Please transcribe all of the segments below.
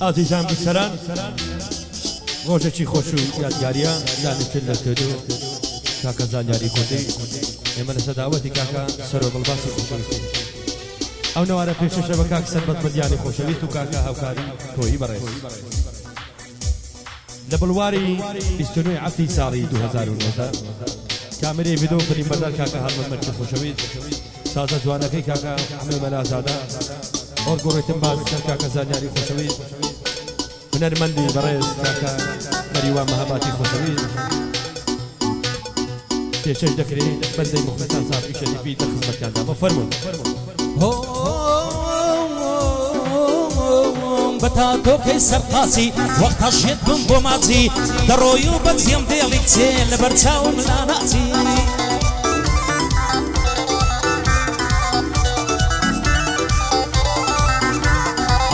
ئازیزان بیسەران ڕۆژێکی خۆش و یادگاریە دانیشتن لە کردو کاکە زانیاری کوردی ئێمە لە سەداوەتی کاکە سەرۆ بڵباسی خۆشەویستی ئەو نەوارە پێشەشە بە کاک سەربەت بەدیانی خۆشەویست و کاکە هاوکاری تۆیی بەڕێز لە بڵواری 29 عەفتی ساڵی 2009 کامێرەی ڤیدۆ فلیمبەردار کاکە هەڵمەمەدی خۆشەویست سازە جوانەکەی کاکە حەمێ مەلازادە ئۆرگۆڕێتم باز کاکە زانیاری خۆشەویست هونەرمەندی بەڕێز کاکە مەریوان مەهەباتی خۆشەویست پێشەش دەکرێت بەندەی مخلەتان ساڵی شەریفی لە خزمەتیاندا بەفەرمون بەتا تۆکەی سەرقاچی وەختە ژێت بم بۆ ماچی دەڕۆی و بەجێم دێڵی کچێ لە بەرچاوم لا ناچی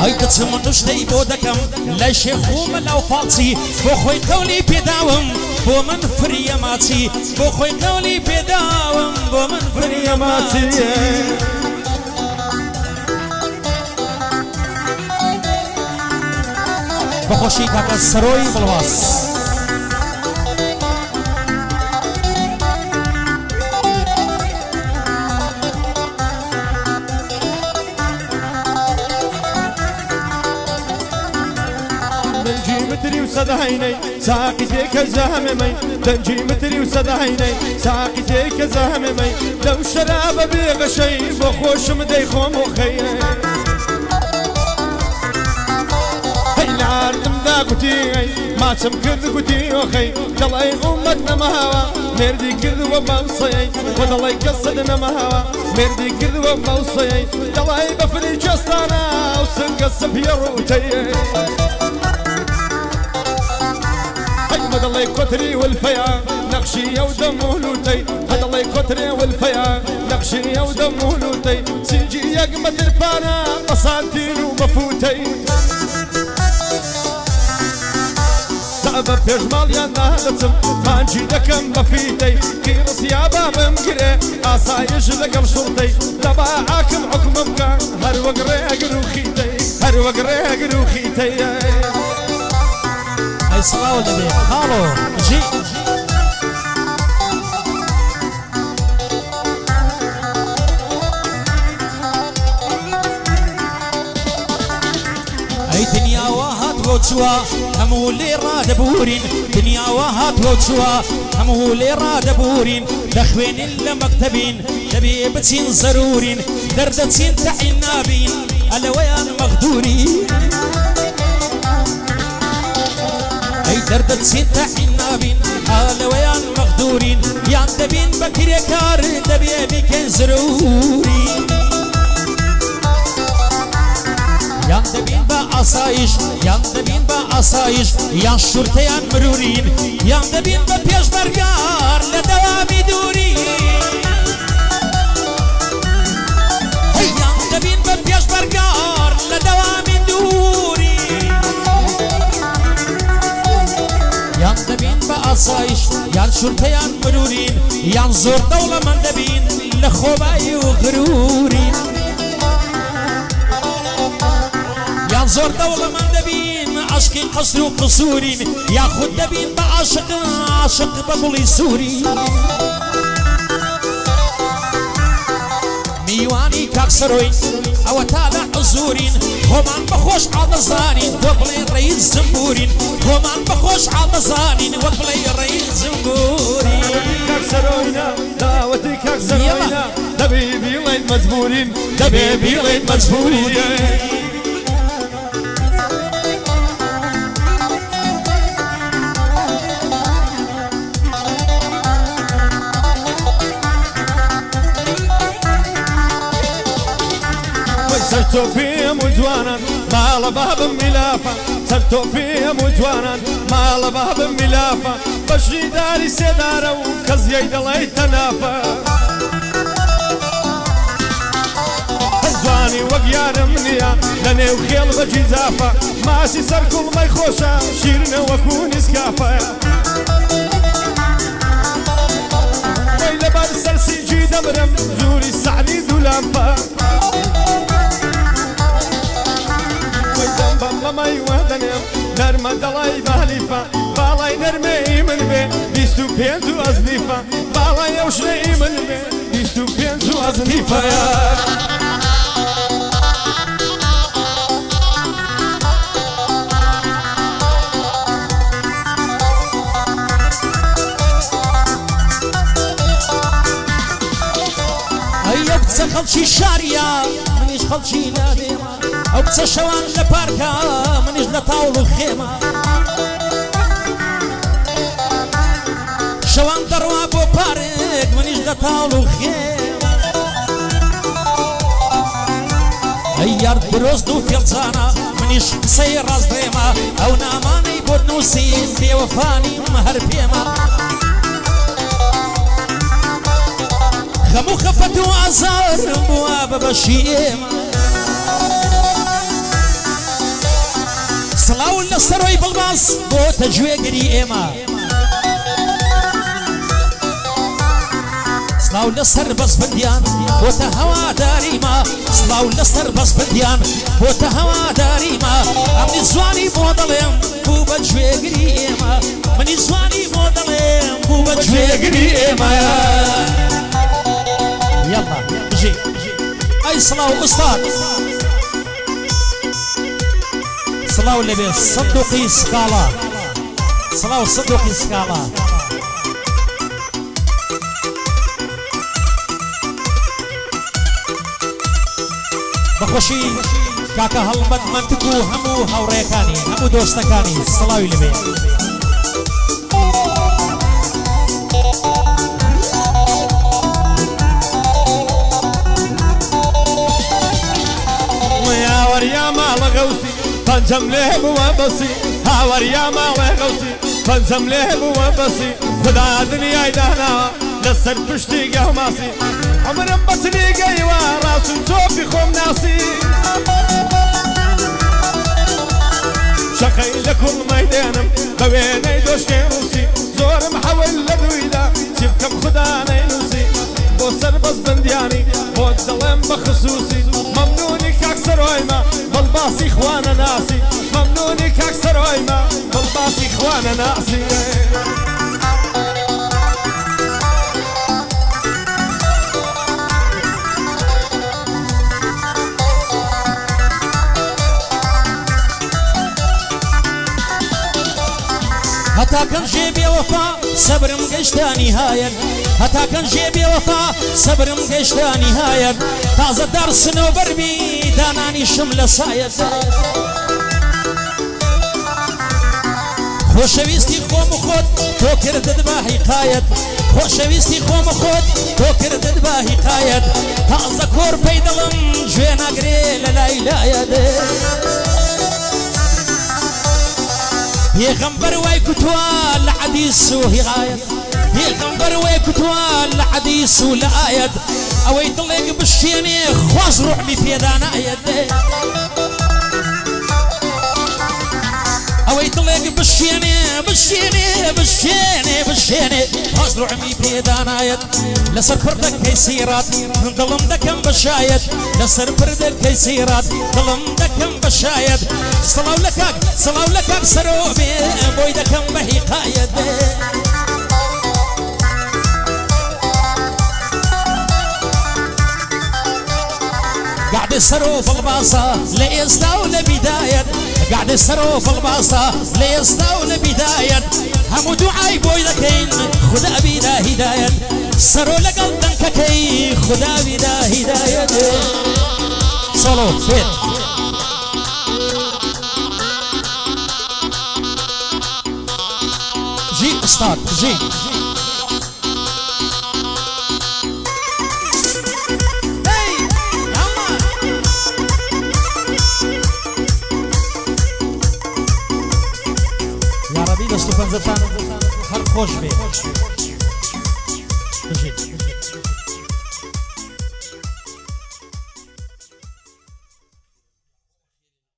ئەی دەچم نوشتەی بۆ دەکەم لای شێخ و مەلاو فاڵچی بۆ خۆی قەولی پێداوم بۆ من فریە ماچی بۆ خۆی قەولی پێداوم بۆ من فریە ماچی بەخۆشی کاکە سەرۆی بڵواس دنجي متري وسدهيني ساقي تيك زهممي دنجي متري وسدهيني ساقي تيك زهممي لو شراب بيغشي بخوش مدي خوم وخير عردم دا قوتي ما تم كرد قوتي وخي دلعي أمتنا مهوا مردي كرد وموصي ودلعي قصدنا مهوا مردي كرد وموصي دلعي بفري جستانا وسنقصب يروتي هاي مدلعي كتري والفيا نقشي ودم ولوتي مدلعي كتري والفيا نقشي ودم ولوتي سنجي يقمت البانا قصانتين ومفوتي بە پێشماڵیان نادەچم مانجی دەکەم بە فیتەی قیڕسیا بابم گرێ ئاسایش لەگەڵ شوڵتەی دەبا حاکم حکومم بکە هەر وەک ڕێگر و خیتەی هەر وەک ڕێگر و خیتەی ئەی سڵاو دەبێ خاڵۆ ژی ئەی دنیاوە هاتووە چووە هەموو لێ ڕادەبورین دنیاوە هاتووە چووە هەموو لێ ڕادەبورین دەخوێنین لە مەکتەبین دەبێ بچین زەرورین دەردەچین تەعین نابین ئەلەوەیان مەغدورین ئەی دەردەچین تەعین نابین ئەلەوەیان مەغدورین یان دەبین بە کرێکار دەبێ بیکەن زەرورین یان دەبین بە ئاسایش یان دەبین بە ئاسایش یان شورتەیان مرورین یان دەبین بە پێشبەرگار لە دەوامی دوورین یان دەبین بە پێشبەرگار لە دەوامی دوورین یان دەبین بە ئاسایش یان شورتەیان مرورین یان زۆر دەوڵەمەند دەبین لە خۆبایی و غرورین یان زۆر دەوڵەمەند دەبین عاشقی قەسر و قسوورین یاخود دەبین بە عاشق عاشق بە گوڵی سوورین میوانی کاک سەرۆین ئەوە تا لە حزورین خۆمان بەخۆش عادەزانین وەک بڵێ ڕەیس جمهورین خۆمان بەخۆش عادەزانین وەک بڵێ ڕەیس جمهورین کاک سەرۆینە داوەتی کاک سەرۆینە دەبێ بیڵێن مەجبورین دەبێ بیڵێن مەجبورین سەرتۆپێم و جوانان ماڵە بابم میلافە سەرتۆپێم و جوانان ماڵە بابم میلافە بەشی داری سێدارە و کەزیەی دەڵێی تەنافە جوانی وەک یارم نییە لە نێو خێڵ بە جیزافە ماسی سەر کوڵمەی خۆشە شیرنە وەکو نیسکافە وەی لەبەر سەرسیجی دەمرم زوری سعدی دوولامپە دڵی وەدەنێم نەرمە دڵی بالیفە باڵای نەرمەی من بێ 25 و ئەزنیفە باڵای ئەو شنەی من بێ 25 و ئەزنیفە ئەو خەڵکی شاریا منیش خەڵکی نادێمە ئەو کچە شەوان لە پارکە منیش لە تاوڵ و خێمە شەوان دەڕوا بۆ پارێک منیش لە تاوڵ و خێمە ئەی یار درۆست و فێڵچانە منیش قسەی ڕاستێمە ئەو نامانەی بۆ نووسین بێوەفانیم هەر پێمە خەموو خەفەت و ئازارم بووە بەبەشی ئێمە سڵاو لە سەرۆی بڵباس بۆتە گوێگری ئێمە سڵاو لەسەر بەس بردیان بۆتە هەواداریمە سڵاو لەسەر بەس بردیان بۆتە هەواداریمە ئەمنی زوانی بۆ دەڵێم بوو بە گوێگری ئێمە منی زوانی بۆ دەڵێم بوو بە گوێگری ئێمە يلا جي اي صلاة استاذ صلاة اللي صدقي سكالا صلاة صدقي سكالا بخوشي كاكا هلمت منتكو همو هوريكاني همو دوستكاني صلاة اللي هاوريا مال غوسي فنجم له بوابسي هاوريا مال غوسي فنجم له بوابسي خدا دنيا دانا لسر پشتي قهماسي عمرم بسني قيوا راس صوفي خوم ناسي شقي لكل ميدانم بويني دوش كيروسي زور محول لدويدا شبكم خدا نينوسي بوسر بس بندياني بود ظلم بخصوصي ممنوني كاكسر ويما بالباسي اخوانا ناسي ممنوني كاكسر ويما بالباسي اخوانا ناسي هتا كان جيبي وفا صبرم قشتا نهاية هتا كان جيبي وفا صبرم قشتا نهاية تازة درس نوبربي داناني شمل سايد خوشويستي خوم خود تو كردد با حقايت خوشويستي خوم خود تو كردد با حقايت تازة كور بيدلم جوينا قريل لا إلايد يغنبر ويكتوال لحديث وهايد يغنبر ويكتوال لحديث والآيد أو يطلق بالشيني خواص روح لي في دانا يد أو يطلق بالشيني خواص روح لي في دانا يد لسر فردك كيسيرات ظلم دكم بشايد لسر فردك كيسيرات ظلم دكم بشايد صلاو لكاك سروبي بوي دكم بهي قايد قاعد السرو في الباصة ليستاو لبداية قاعد السرو في الباصة ليستاو لبداية همو دعاي بوي دكين خدا بيدا هداية سرو لقلبك كي خدا بيدا هداية صلو فين جي استاذ جي يا ربي دستو فنزتان هر خوش بي